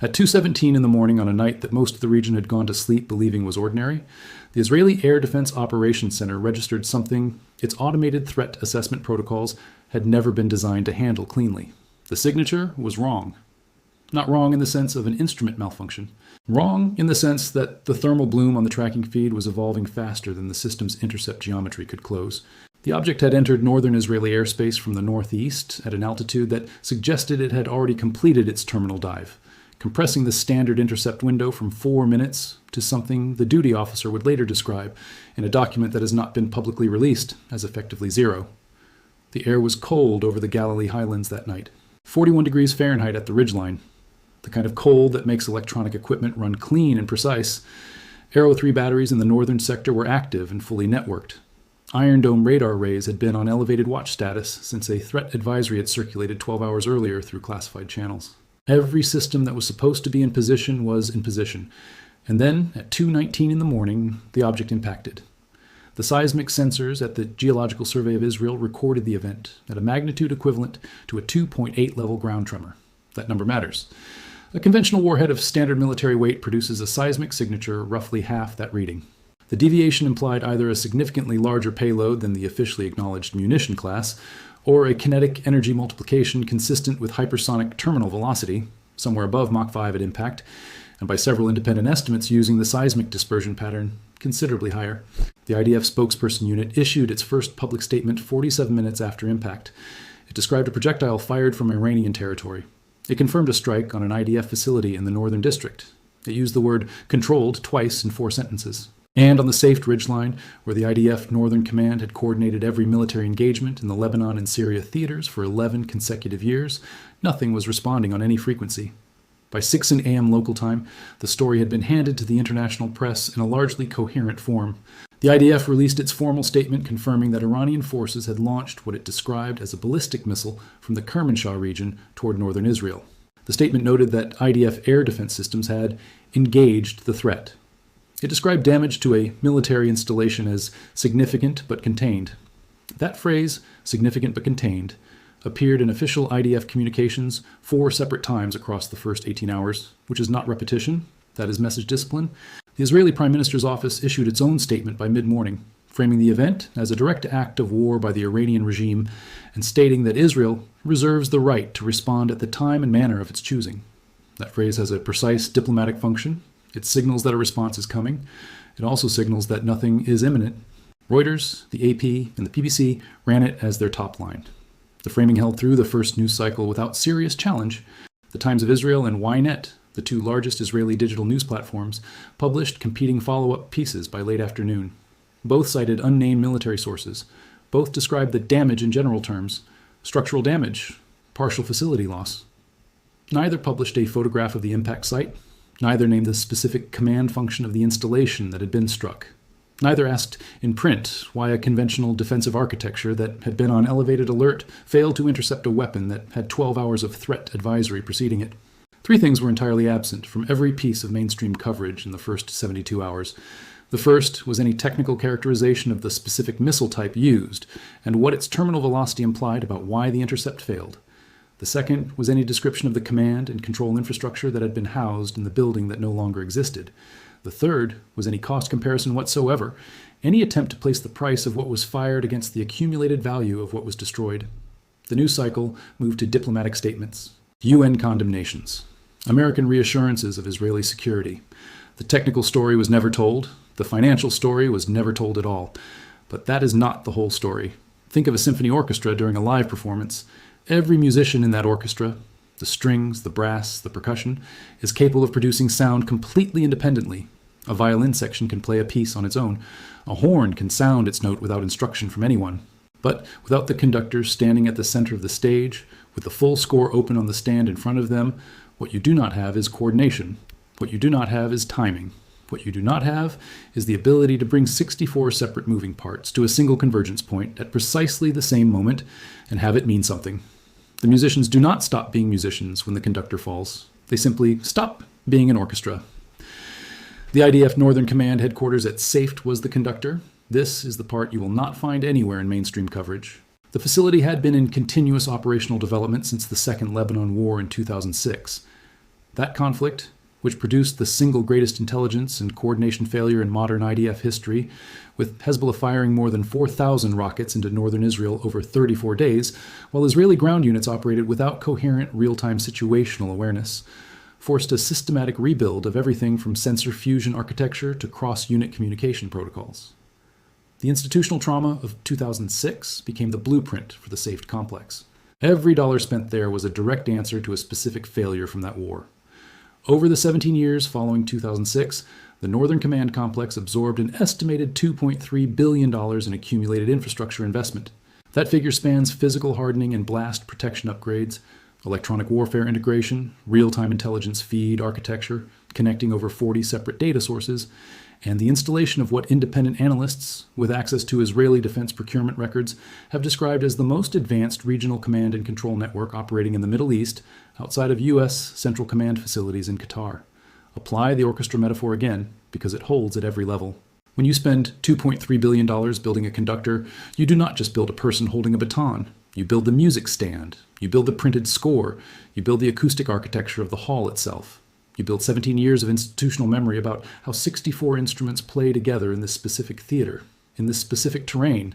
At 2:17 in the morning on a night that most of the region had gone to sleep believing was ordinary, the Israeli Air Defense Operations Center registered something its automated threat assessment protocols had never been designed to handle cleanly. The signature was wrong. Not wrong in the sense of an instrument malfunction. Wrong in the sense that the thermal bloom on the tracking feed was evolving faster than the system's intercept geometry could close. The object had entered northern Israeli airspace from the northeast at an altitude that suggested it had already completed its terminal dive, compressing the standard intercept window from 4 minutes to something the duty officer would later describe in a document that has not been publicly released as effectively 0. The air was cold over the Galilee highlands that night, 41 degrees Fahrenheit at the ridgeline, the kind of cold that makes electronic equipment run clean and precise. Aero 3 batteries in the northern sector were active and fully networked. Iron Dome radar arrays had been on elevated watch status since a threat advisory had circulated 12 hours earlier through classified channels. Every system that was supposed to be in position was in position, and then at 2:19 in the morning, the object impacted. The seismic sensors at the Geological Survey of Israel recorded the event at a magnitude equivalent to a 2.8 level ground tremor. That number matters. A conventional warhead of standard military weight produces a seismic signature roughly half that reading. The deviation implied either a significantly larger payload than the officially acknowledged munition class, or a kinetic energy multiplication consistent with hypersonic terminal velocity, somewhere above Mach 5 at impact, and by several independent estimates using the seismic dispersion pattern, considerably higher. The IDF spokesperson unit issued its first public statement 47 minutes after impact. It described a projectile fired from Iranian territory. It confirmed a strike on an IDF facility in the northern district. It used the word controlled twice in 4 sentences. And on the safed ridgeline, where the IDF Northern Command had coordinated every military engagement in the Lebanon and Syria theaters for 11 consecutive years, nothing was responding on any frequency. By 6 a.m. local time, the story had been handed to the international press in a largely coherent form. The IDF released its formal statement confirming that Iranian forces had launched what it described as a ballistic missile from the Kermanshah region toward northern Israel. The statement noted that IDF air defense systems had engaged the threat. It described damage to a military installation as significant but contained. That phrase, significant but contained, appeared in official IDF communications 4 separate times across the first 18 hours, which is not repetition, that is message discipline. The Israeli Prime Minister's office issued its own statement by mid-morning, framing the event as a direct act of war by the Iranian regime and stating that Israel reserves the right to respond at the time and manner of its choosing. That phrase has a precise diplomatic function. It signals that a response is coming. It also signals that nothing is imminent. Reuters, the AP, and the BBC ran it as their top line. The framing held through the first news cycle without serious challenge. The Times of Israel and Ynet, the 2 largest Israeli digital news platforms, published competing follow-up pieces by late afternoon. Both cited unnamed military sources. Both described the damage in general terms: structural damage, partial facility loss. Neither published a photograph of the impact site. Neither named the specific command function of the installation that had been struck. Neither asked in print why a conventional defensive architecture that had been on elevated alert failed to intercept a weapon that had 12 hours of threat advisory preceding it. 3 things were entirely absent from every piece of mainstream coverage in the first 72 hours. The first was any technical characterization of the specific missile type used and what its terminal velocity implied about why the intercept failed. The second was any description of the command and control infrastructure that had been housed in the building that no longer existed. The third was any cost comparison whatsoever, any attempt to place the price of what was fired against the accumulated value of what was destroyed. The news cycle moved to diplomatic statements, UN condemnations, American reassurances of Israeli security. The technical story was never told. The financial story was never told at all. But that is not the whole story. Think of a symphony orchestra during a live performance. Every musician in that orchestra, the strings, the brass, the percussion, is capable of producing sound completely independently. A violin section can play a piece on its own. A horn can sound its note without instruction from anyone. But without the conductors standing at the center of the stage, with the full score open on the stand in front of them, what you do not have is coordination. What you do not have is timing. What you do not have is the ability to bring 64 separate moving parts to a single convergence point at precisely the same moment and have it mean something. The musicians do not stop being musicians when the conductor falls. They simply stop being an orchestra. The IDF Northern Command headquarters at Safed was the conductor. This is the part you will not find anywhere in mainstream coverage. The facility had been in continuous operational development since the Second Lebanon War in 2006. That conflict, which produced the single greatest intelligence and coordination failure in modern IDF history, with Hezbollah firing more than 4,000 rockets into northern Israel over 34 days, while Israeli ground units operated without coherent real-time situational awareness, forced a systematic rebuild of everything from sensor fusion architecture to cross-unit communication protocols. The institutional trauma of 2006 became the blueprint for the SAFED complex. Every dollar spent there was a direct answer to a specific failure from that war. Over the 17 years following 2006, the Northern Command complex absorbed an estimated $2.3 billion in accumulated infrastructure investment. That figure spans physical hardening and blast protection upgrades, electronic warfare integration, real-time intelligence feed architecture, connecting over 40 separate data sources, and the installation of what independent analysts, with access to Israeli defense procurement records, have described as the most advanced regional command and control network operating in the Middle East, outside of U.S. Central Command facilities in Qatar. Apply the orchestra metaphor again, because it holds at every level. When you spend $2.3 billion building a conductor, you do not just build a person holding a baton. You build the music stand. You build the printed score. You build the acoustic architecture of the hall itself. You build 17 years of institutional memory about how 64 instruments play together in this specific theater, in this specific terrain,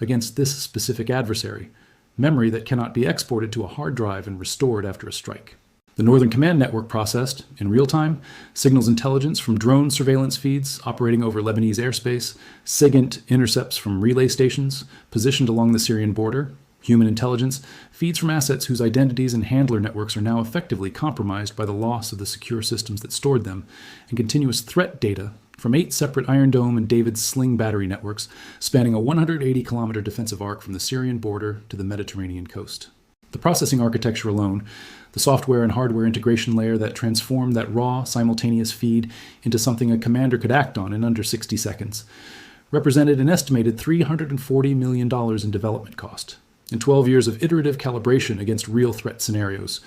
against this specific adversary. Memory that cannot be exported to a hard drive and restored after a strike. The Northern Command network processed, in real time, signals intelligence from drone surveillance feeds operating over Lebanese airspace, SIGINT intercepts from relay stations positioned along the Syrian border, human intelligence, feeds from assets whose identities and handler networks are now effectively compromised by the loss of the secure systems that stored them, and continuous threat data from 8 separate Iron Dome and David's Sling battery networks spanning a 180-kilometer defensive arc from the Syrian border to the Mediterranean coast. The processing architecture alone, the software and hardware integration layer that transformed that raw, simultaneous feed into something a commander could act on in under 60 seconds, represented an estimated $340 million in development cost, and 12 years of iterative calibration against real threat scenarios.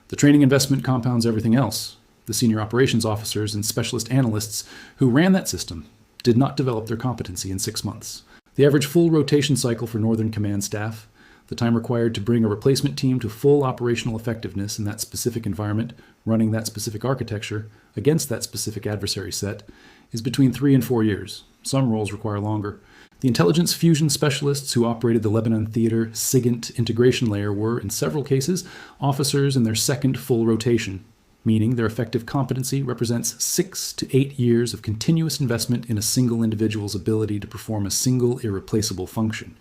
The training investment compounds everything else. The senior operations officers and specialist analysts who ran that system did not develop their competency in 6 months. The average full rotation cycle for Northern Command staff, the time required to bring a replacement team to full operational effectiveness in that specific environment, running that specific architecture against that specific adversary set, is between 3 and 4 years. Some roles require longer. The intelligence fusion specialists who operated the Lebanon theater SIGINT integration layer were, in several cases, officers in their second full rotation, meaning their effective competency represents 6 to 8 years of continuous investment in a single individual's ability to perform a single irreplaceable function.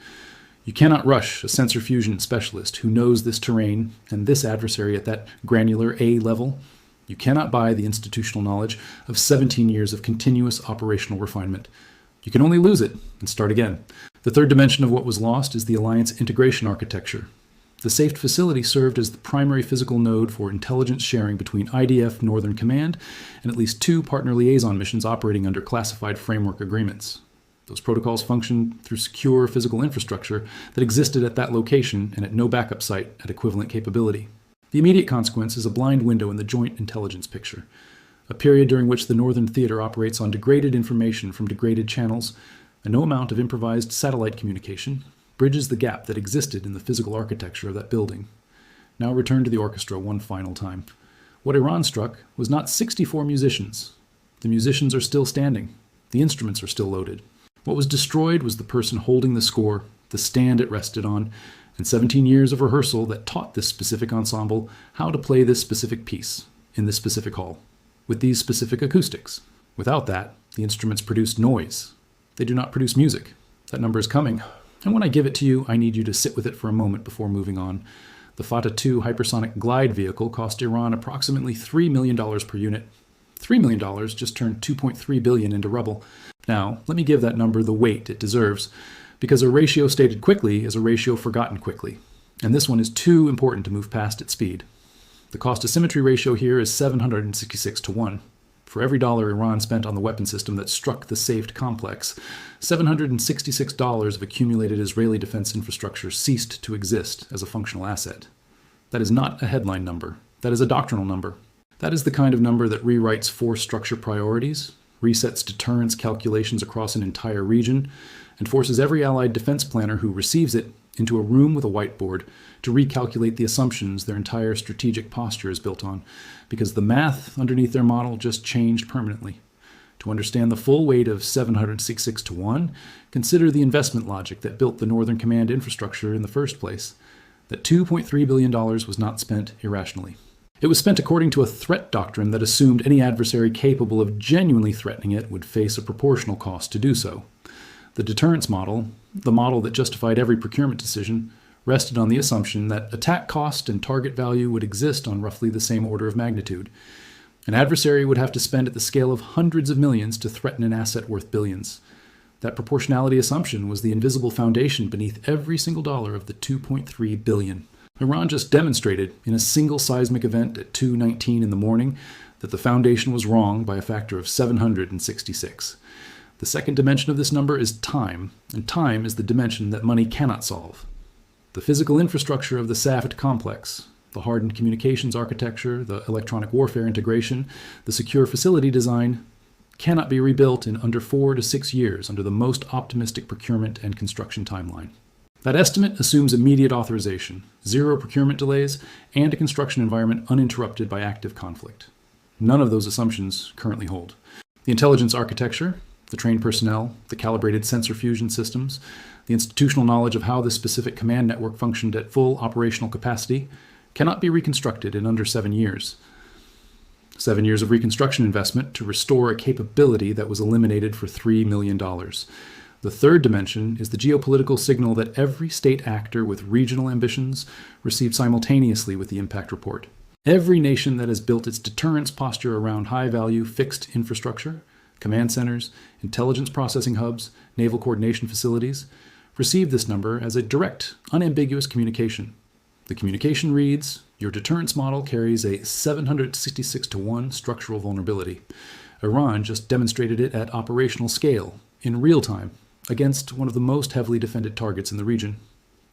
You cannot rush a sensor fusion specialist who knows this terrain and this adversary at that granular A level. You cannot buy the institutional knowledge of 17 years of continuous operational refinement. You can only lose it and start again. The third dimension of what was lost is the alliance integration architecture. The SAFED facility served as the primary physical node for intelligence sharing between IDF Northern Command and at least 2 partner liaison missions operating under classified framework agreements. Those protocols functioned through secure physical infrastructure that existed at that location and at no backup site at equivalent capability. The immediate consequence is a blind window in the joint intelligence picture, a period during which the Northern Theater operates on degraded information from degraded channels, and no amount of improvised satellite communication bridges the gap that existed in the physical architecture of that building. Now return to the orchestra one final time. What Iran struck was not 64 musicians. The musicians are still standing. The instruments are still loaded. What was destroyed was the person holding the score, the stand it rested on, and 17 years of rehearsal that taught this specific ensemble how to play this specific piece in this specific hall, with these specific acoustics. Without that, the instruments produce noise. They do not produce music. That number is coming. And when I give it to you, I need you to sit with it for a moment before moving on. The Fattah 2 hypersonic glide vehicle cost Iran approximately $3 million per unit. $3 million just turned $2.3 billion into rubble. Now, let me give that number the weight it deserves, because a ratio stated quickly is a ratio forgotten quickly. And this one is too important to move past at speed. The cost-to-symmetry ratio here is 766 to 1. For every dollar Iran spent on the weapon system that struck the SAFED complex, $766 of accumulated Israeli defense infrastructure ceased to exist as a functional asset. That is not a headline number. That is a doctrinal number. That is the kind of number that rewrites force structure priorities, resets deterrence calculations across an entire region, and forces every Allied defense planner who receives it into a room with a whiteboard to recalculate the assumptions their entire strategic posture is built on, because the math underneath their model just changed permanently. To understand the full weight of 766 to 1, consider the investment logic that built the Northern Command infrastructure in the first place. That $2.3 billion was not spent irrationally. It was spent according to a threat doctrine that assumed any adversary capable of genuinely threatening it would face a proportional cost to do so. The deterrence model, the model that justified every procurement decision, rested on the assumption that attack cost and target value would exist on roughly the same order of magnitude. An adversary would have to spend at the scale of hundreds of millions to threaten an asset worth billions. That proportionality assumption was the invisible foundation beneath every single dollar of the $2.3 billion. Iran just demonstrated in a single seismic event at 2:19 in the morning that the foundation was wrong by a factor of 766. The second dimension of this number is time, and time is the dimension that money cannot solve. The physical infrastructure of the SAFT complex, the hardened communications architecture, the electronic warfare integration, the secure facility design, cannot be rebuilt in under 4 to 6 years under the most optimistic procurement and construction timeline. That estimate assumes immediate authorization, zero procurement delays, and a construction environment uninterrupted by active conflict. None of those assumptions currently hold. The intelligence architecture, the trained personnel, the calibrated sensor fusion systems, the institutional knowledge of how this specific command network functioned at full operational capacity cannot be reconstructed in under 7 years. 7 years of reconstruction investment to restore a capability that was eliminated for $3 million. The third dimension is the geopolitical signal that every state actor with regional ambitions received simultaneously with the impact report. Every nation that has built its deterrence posture around high-value fixed infrastructure, command centers, intelligence processing hubs, naval coordination facilities, received this number as a direct, unambiguous communication. The communication reads, your deterrence model carries a 766 to 1 structural vulnerability. Iran just demonstrated it at operational scale, in real time, against one of the most heavily defended targets in the region.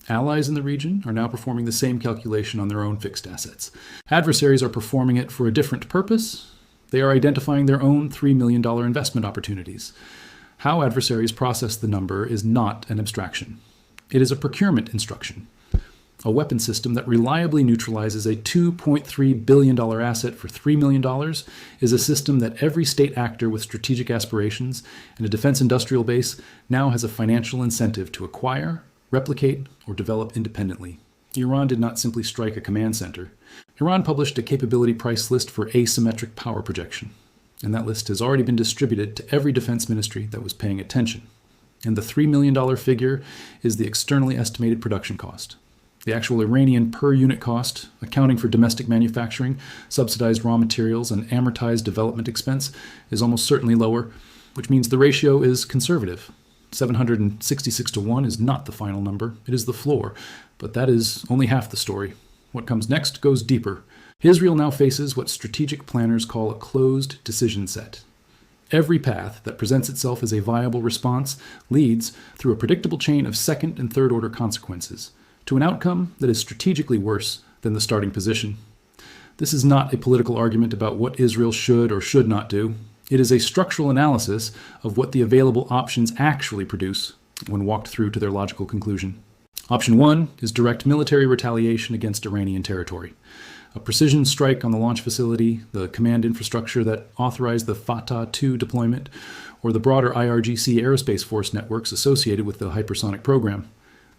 Allies in the region are now performing the same calculation on their own fixed assets. Adversaries are performing it for a different purpose. They are identifying their own $3 million investment opportunities. How adversaries process the number is not an abstraction. It is a procurement instruction. A weapon system that reliably neutralizes a $2.3 billion asset for $3 million is a system that every state actor with strategic aspirations and a defense industrial base now has a financial incentive to acquire, replicate, or develop independently. Iran did not simply strike a command center. Iran published a capability price list for asymmetric power projection, and that list has already been distributed to every defense ministry that was paying attention. And the $3 million figure is the externally estimated production cost. The actual Iranian per-unit cost, accounting for domestic manufacturing, subsidized raw materials, and amortized development expense, is almost certainly lower, which means the ratio is conservative. 766 to 1 is not the final number, it is the floor, but that is only half the story. What comes next goes deeper. Israel now faces what strategic planners call a closed decision set. Every path that presents itself as a viable response leads through a predictable chain of second and third order consequences, to an outcome that is strategically worse than the starting position. This is not a political argument about what Israel should or should not do. It is a structural analysis of what the available options actually produce when walked through to their logical conclusion. Option 1 is direct military retaliation against Iranian territory. A precision strike on the launch facility, the command infrastructure that authorized the Fattah 2 deployment, or the broader IRGC aerospace force networks associated with the hypersonic program.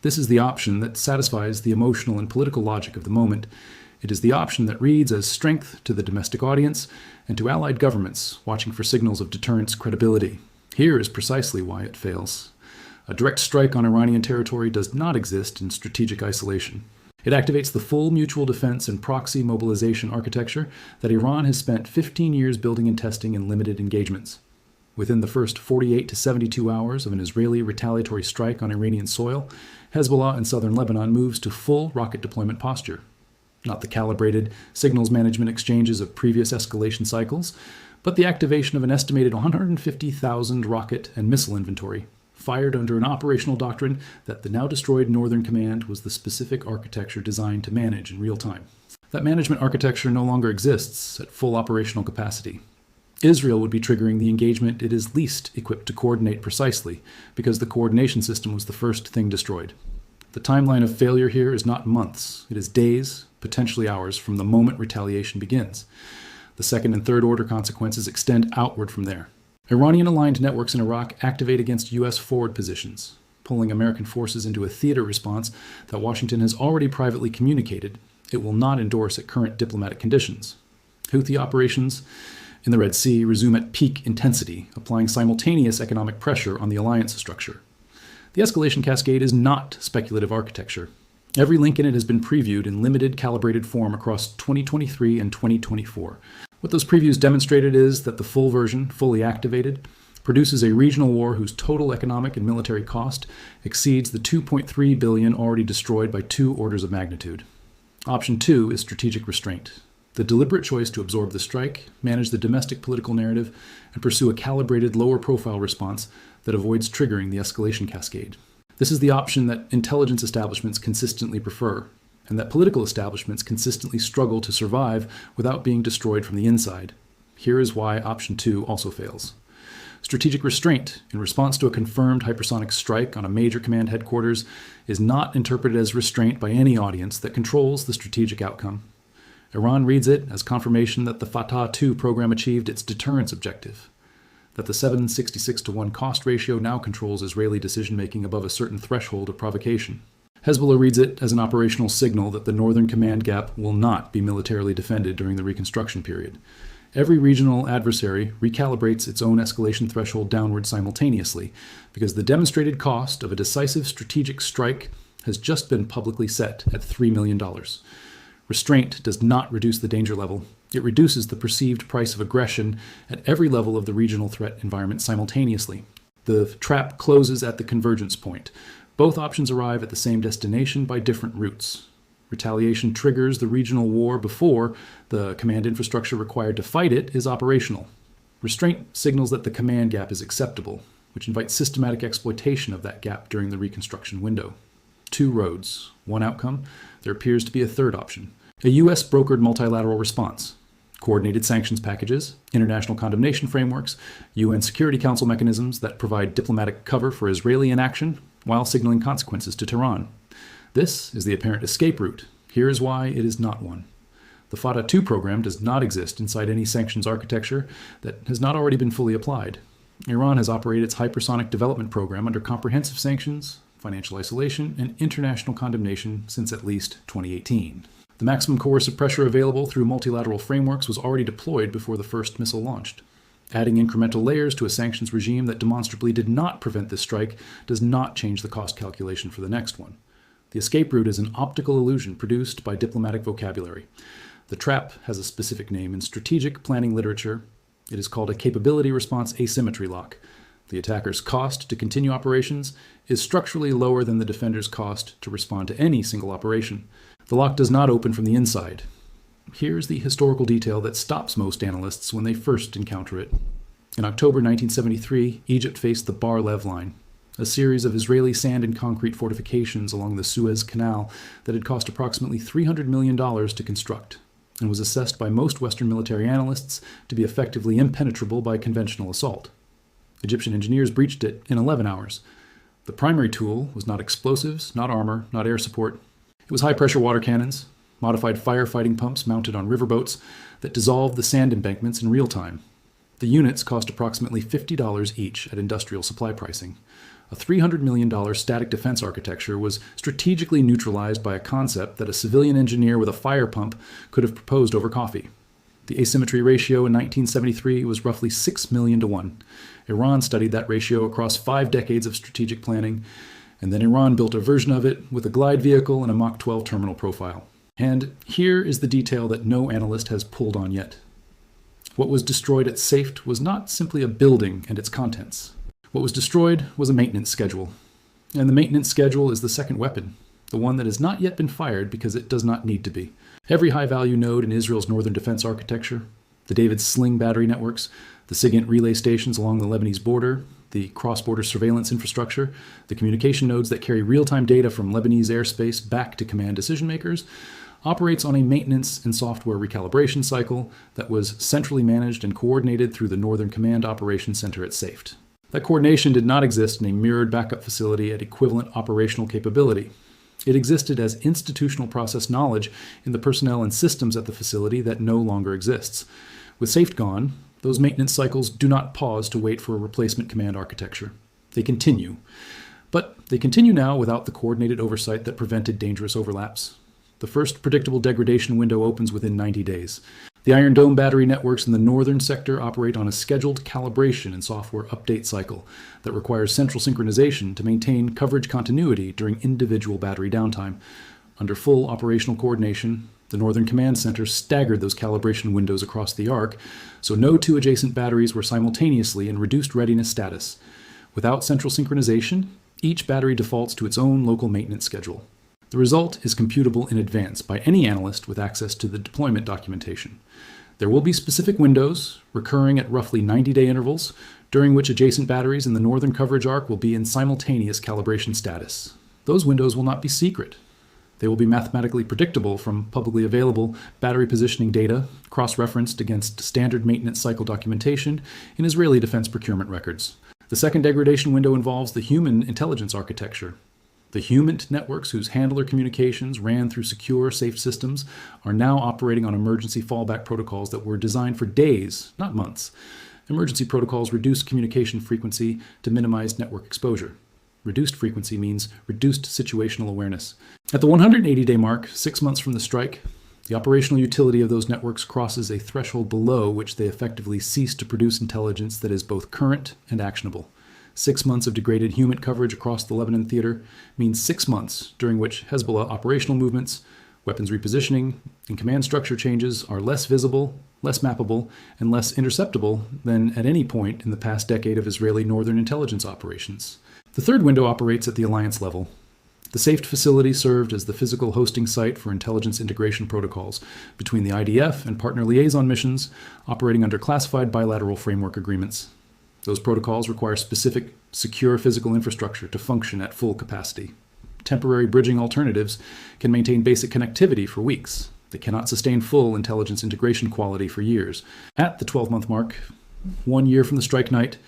This is the option that satisfies the emotional and political logic of the moment. It is the option that reads as strength to the domestic audience and to allied governments watching for signals of deterrence credibility. Here is precisely why it fails. A direct strike on Iranian territory does not exist in strategic isolation. It activates the full mutual defense and proxy mobilization architecture that Iran has spent 15 years building and testing in limited engagements. Within the first 48 to 72 hours of an Israeli retaliatory strike on Iranian soil, Hezbollah in southern Lebanon moves to full rocket deployment posture. Not the calibrated signals management exchanges of previous escalation cycles, but the activation of an estimated 150,000 rocket and missile inventory, fired under an operational doctrine that the now destroyed Northern Command was the specific architecture designed to manage in real time. That management architecture no longer exists at full operational capacity. Israel would be triggering the engagement it is least equipped to coordinate precisely, because the coordination system was the first thing destroyed. The timeline of failure here is not months, it is days, potentially hours, from the moment retaliation begins. The second and third order consequences extend outward from there. Iranian-aligned networks in Iraq activate against U.S. forward positions, pulling American forces into a theater response that Washington has already privately communicated it will not endorse at current diplomatic conditions. Houthi operations in the Red Sea resume at peak intensity, applying simultaneous economic pressure on the alliance structure. The escalation cascade is not speculative architecture. Every link in it has been previewed in limited calibrated form across 2023 and 2024. What those previews demonstrated is that the full version, fully activated, produces a regional war whose total economic and military cost exceeds the $2.3 billion already destroyed by 2 orders of magnitude. Option 2 is strategic restraint. The deliberate choice to absorb the strike, manage the domestic political narrative, and pursue a calibrated, lower-profile response that avoids triggering the escalation cascade. This is the option that intelligence establishments consistently prefer, and that political establishments consistently struggle to survive without being destroyed from the inside. Here is why option 2 also fails. Strategic restraint, in response to a confirmed hypersonic strike on a major command headquarters, is not interpreted as restraint by any audience that controls the strategic outcome. Iran reads it as confirmation that the Fattah 2 program achieved its deterrence objective, that the 7.66-to-1 cost ratio now controls Israeli decision-making above a certain threshold of provocation. Hezbollah reads it as an operational signal that the Northern Command gap will not be militarily defended during the reconstruction period. Every regional adversary recalibrates its own escalation threshold downward simultaneously, because the demonstrated cost of a decisive strategic strike has just been publicly set at $3 million. Restraint does not reduce the danger level. It reduces the perceived price of aggression at every level of the regional threat environment simultaneously. The trap closes at the convergence point. Both options arrive at the same destination by different routes. Retaliation triggers the regional war before the command infrastructure required to fight it is operational. Restraint signals that the command gap is acceptable, which invites systematic exploitation of that gap during the reconstruction window. 2 roads, 1 outcome. There appears to be a third option. A U.S. brokered multilateral response. Coordinated sanctions packages, international condemnation frameworks, UN Security Council mechanisms that provide diplomatic cover for Israeli inaction while signaling consequences to Tehran. This is the apparent escape route. Here is why it is not one. The Fattah 2 program does not exist inside any sanctions architecture that has not already been fully applied. Iran has operated its hypersonic development program under comprehensive sanctions, financial isolation, and international condemnation since at least 2018. The maximum coercive pressure available through multilateral frameworks was already deployed before the first missile launched. Adding incremental layers to a sanctions regime that demonstrably did not prevent this strike does not change the cost calculation for the next one. The escape route is an optical illusion produced by diplomatic vocabulary. The trap has a specific name in strategic planning literature. It is called a capability response asymmetry lock. The attacker's cost to continue operations is structurally lower than the defender's cost to respond to any single operation. The lock does not open from the inside. Here's the historical detail that stops most analysts when they first encounter it. In October 1973, Egypt faced the Bar-Lev Line, a series of Israeli sand and concrete fortifications along the Suez Canal that had cost approximately $300 million to construct, and was assessed by most Western military analysts to be effectively impenetrable by conventional assault. Egyptian engineers breached it in 11 hours. The primary tool was not explosives, not armor, not air support. It was high-pressure water cannons, modified firefighting pumps mounted on riverboats that dissolved the sand embankments in real time. The units cost approximately $50 each at industrial supply pricing. A $300 million static defense architecture was strategically neutralized by a concept that a civilian engineer with a fire pump could have proposed over coffee. The asymmetry ratio in 1973 was roughly 6 million to 1. Iran studied that ratio across 5 decades of strategic planning, and then Iran built a version of it with a glide vehicle and a Mach 12 terminal profile. And here is the detail that no analyst has pulled on yet. What was destroyed at Safed was not simply a building and its contents. What was destroyed was a maintenance schedule. And the maintenance schedule is the second weapon, the one that has not yet been fired because it does not need to be. Every high-value node in Israel's northern defense architecture, the David Sling battery networks, the SIGINT relay stations along the Lebanese border, the cross-border surveillance infrastructure, the communication nodes that carry real-time data from Lebanese airspace back to command decision-makers, operates on a maintenance and software recalibration cycle that was centrally managed and coordinated through the Northern Command Operations Center at Safed. That coordination did not exist in a mirrored backup facility at equivalent operational capability. It existed as institutional process knowledge in the personnel and systems at the facility that no longer exists. With SAFE gone, those maintenance cycles do not pause to wait for a replacement command architecture. They continue. But they continue now without the coordinated oversight that prevented dangerous overlaps. The first predictable degradation window opens within 90 days. The Iron Dome battery networks in the northern sector operate on a scheduled calibration and software update cycle that requires central synchronization to maintain coverage continuity during individual battery downtime. Under full operational coordination, the Northern Command Center staggered those calibration windows across the arc, so no two adjacent batteries were simultaneously in reduced readiness status. Without central synchronization, each battery defaults to its own local maintenance schedule. The result is computable in advance by any analyst with access to the deployment documentation. There will be specific windows, recurring at roughly 90-day intervals, during which adjacent batteries in the northern coverage arc will be in simultaneous calibration status. Those windows will not be secret. They will be mathematically predictable from publicly available battery positioning data, cross-referenced against standard maintenance cycle documentation in Israeli defense procurement records. The second degradation window involves the human intelligence architecture. The human networks whose handler communications ran through secure, safe systems are now operating on emergency fallback protocols that were designed for days, not months. Emergency protocols reduce communication frequency to minimize network exposure. Reduced frequency means reduced situational awareness. At the 180-day mark, 6 months from the strike, the operational utility of those networks crosses a threshold below which they effectively cease to produce intelligence that is both current and actionable. 6 months of degraded human coverage across the Lebanon theater means 6 months during which Hezbollah operational movements, weapons repositioning, and command structure changes are less visible, less mappable, and less interceptable than at any point in the past decade of Israeli northern intelligence operations. The third window operates at the alliance level. The SAFE facility served as the physical hosting site for intelligence integration protocols between the IDF and partner liaison missions operating under classified bilateral framework agreements. Those protocols require specific, secure physical infrastructure to function at full capacity. Temporary bridging alternatives can maintain basic connectivity for weeks. They cannot sustain full intelligence integration quality for years. At the 12-month mark, 1 year from the strike night,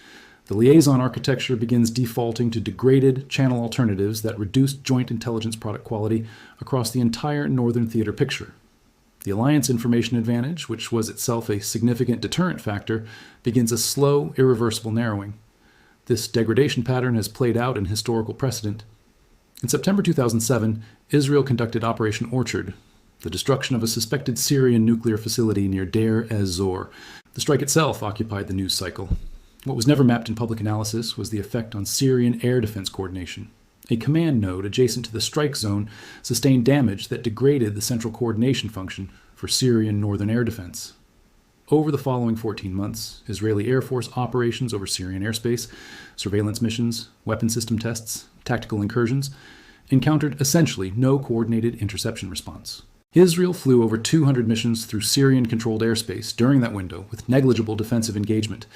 the liaison architecture begins defaulting to degraded channel alternatives that reduce joint intelligence product quality across the entire northern theater picture. The alliance information advantage, which was itself a significant deterrent factor, begins a slow, irreversible narrowing. This degradation pattern has played out in historical precedent. In September 2007, Israel conducted Operation Orchard, the destruction of a suspected Syrian nuclear facility near Deir ez-Zor. The strike itself occupied the news cycle. What was never mapped in public analysis was the effect on Syrian air defense coordination. A command node adjacent to the strike zone sustained damage that degraded the central coordination function for Syrian northern air defense. Over the following 14 months, Israeli Air Force operations over Syrian airspace, surveillance missions, weapon system tests, tactical incursions, encountered essentially no coordinated interception response. Israel flew over 200 missions through Syrian-controlled airspace during that window with negligible defensive engagement.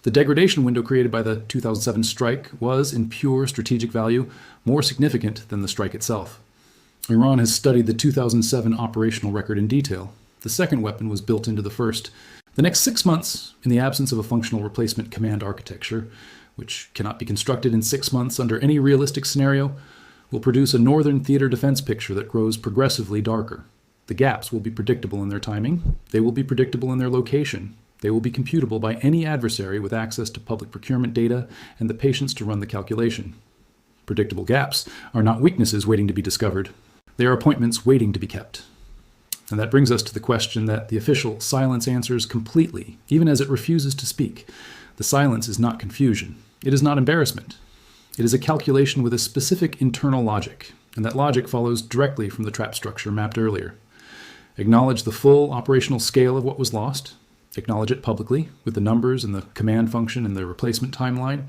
The degradation window created by the 2007 strike was, in pure strategic value, more significant than the strike itself. Iran has studied the 2007 operational record in detail. The second weapon was built into the first. The next 6 months, in the absence of a functional replacement command architecture, which cannot be constructed in 6 months under any realistic scenario, will produce a northern theater defense picture that grows progressively darker. The gaps will be predictable in their timing. They will be predictable in their location. They will be computable by any adversary with access to public procurement data and the patience to run the calculation. Predictable gaps are not weaknesses waiting to be discovered. They are appointments waiting to be kept. And that brings us to the question that the official silence answers completely, even as it refuses to speak. The silence is not confusion. It is not embarrassment. It is a calculation with a specific internal logic, and that logic follows directly from the trap structure mapped earlier. Acknowledge the full operational scale of what was lost. Acknowledge it publicly, with the numbers and the command function and the replacement timeline,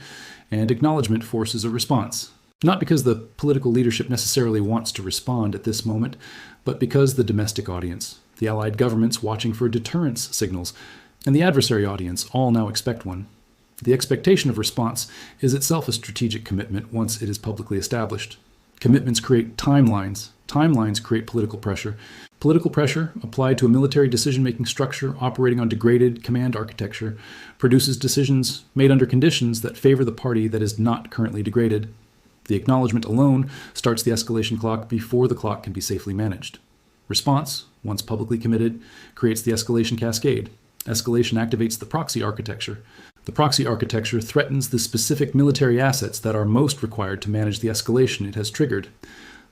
and acknowledgement forces a response. Not because the political leadership necessarily wants to respond at this moment, but because the domestic audience, the allied governments watching for deterrence signals, and the adversary audience all now expect one. The expectation of response is itself a strategic commitment once it is publicly established. Commitments create timelines. Timelines create political pressure. Political pressure, applied to a military decision-making structure operating on degraded command architecture, produces decisions made under conditions that favor the party that is not currently degraded. The acknowledgement alone starts the escalation clock before the clock can be safely managed. Response, once publicly committed, creates the escalation cascade. Escalation activates the proxy architecture. The proxy architecture threatens the specific military assets that are most required to manage the escalation it has triggered.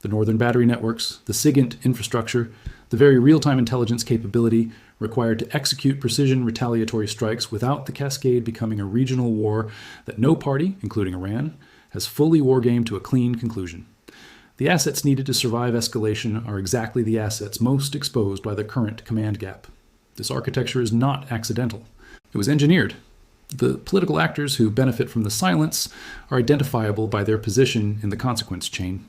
The Northern Battery Networks, the SIGINT infrastructure, the very real-time intelligence capability required to execute precision retaliatory strikes without the cascade becoming a regional war that no party, including Iran, has fully wargamed to a clean conclusion. The assets needed to survive escalation are exactly the assets most exposed by the current command gap. This architecture is not accidental. It was engineered. The political actors who benefit from the silence are identifiable by their position in the consequence chain.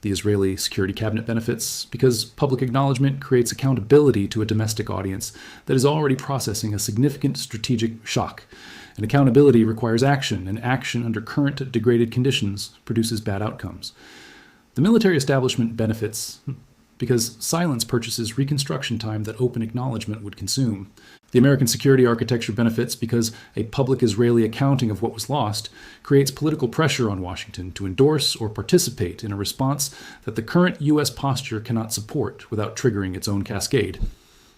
The Israeli Security Cabinet benefits because public acknowledgement creates accountability to a domestic audience that is already processing a significant strategic shock. And accountability requires action, and action under current degraded conditions produces bad outcomes. The military establishment benefits because silence purchases reconstruction time that open acknowledgement would consume. The American security architecture benefits because a public Israeli accounting of what was lost creates political pressure on Washington to endorse or participate in a response that the current U.S. posture cannot support without triggering its own cascade.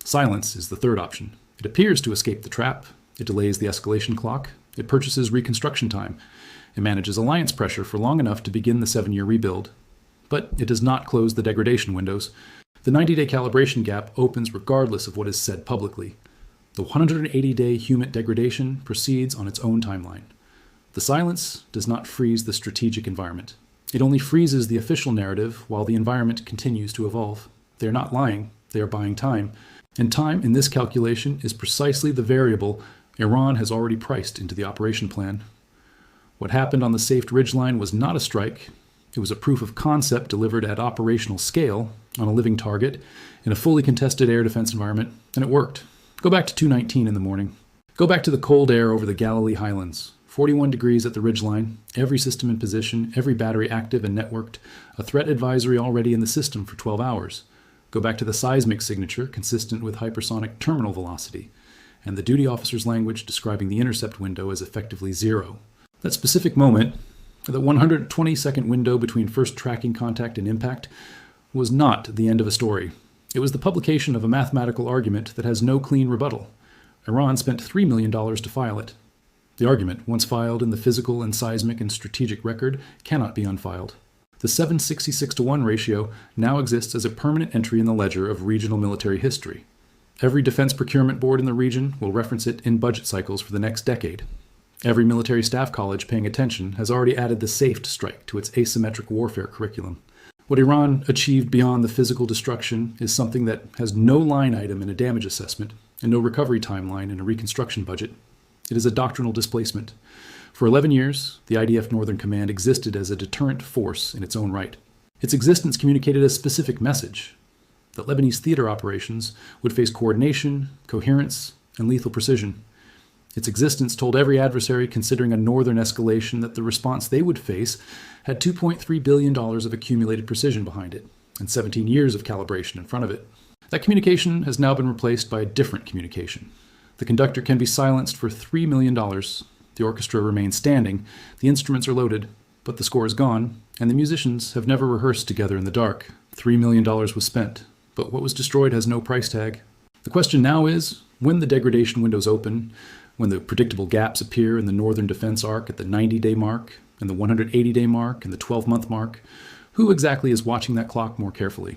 Silence is the third option. It appears to escape the trap. It delays the escalation clock. It purchases reconstruction time. It manages alliance pressure for long enough to begin the 7-year rebuild. But it does not close the degradation windows. The 90-day calibration gap opens regardless of what is said publicly. The 180-day human degradation proceeds on its own timeline. The silence does not freeze the strategic environment. It only freezes the official narrative while the environment continues to evolve. They are not lying, they are buying time. And time in this calculation is precisely the variable Iran has already priced into the operation plan. What happened on the Safed Ridgeline was not a strike. It was a proof of concept delivered at operational scale on a living target in a fully contested air defense environment, and it worked. Go back to 2:19 in the morning. Go back to the cold air over the Galilee Highlands. 41 degrees at the ridgeline, every system in position, every battery active and networked, a threat advisory already in the system for 12 hours. Go back to the seismic signature consistent with hypersonic terminal velocity, and the duty officer's language describing the intercept window as effectively 0. That specific moment, the 120-second window between first tracking contact and impact, was not the end of a story. It was the publication of a mathematical argument that has no clean rebuttal. Iran spent $3 million to file it. The argument, once filed in the physical and seismic and strategic record, cannot be unfiled. The 766-to-1 ratio now exists as a permanent entry in the ledger of regional military history. Every defense procurement board in the region will reference it in budget cycles for the next decade. Every military staff college paying attention has already added the SAFED strike to its asymmetric warfare curriculum. What Iran achieved beyond the physical destruction is something that has no line item in a damage assessment and no recovery timeline in a reconstruction budget. It is a doctrinal displacement. For 11 years, the IDF Northern Command existed as a deterrent force in its own right. Its existence communicated a specific message: that Lebanese theater operations would face coordination, coherence, and lethal precision. Its existence told every adversary considering a northern escalation that the response they would face had $2.3 billion of accumulated precision behind it, and 17 years of calibration in front of it. That communication has now been replaced by a different communication. The conductor can be silenced for $3 million. The orchestra remains standing, the instruments are loaded, but the score is gone, and the musicians have never rehearsed together in the dark. $3 million was spent, but what was destroyed has no price tag. The question now is, when the degradation windows open, when the predictable gaps appear in the northern defense arc at the 90-day mark, and the 180-day mark, and the 12-month mark, who exactly is watching that clock more carefully?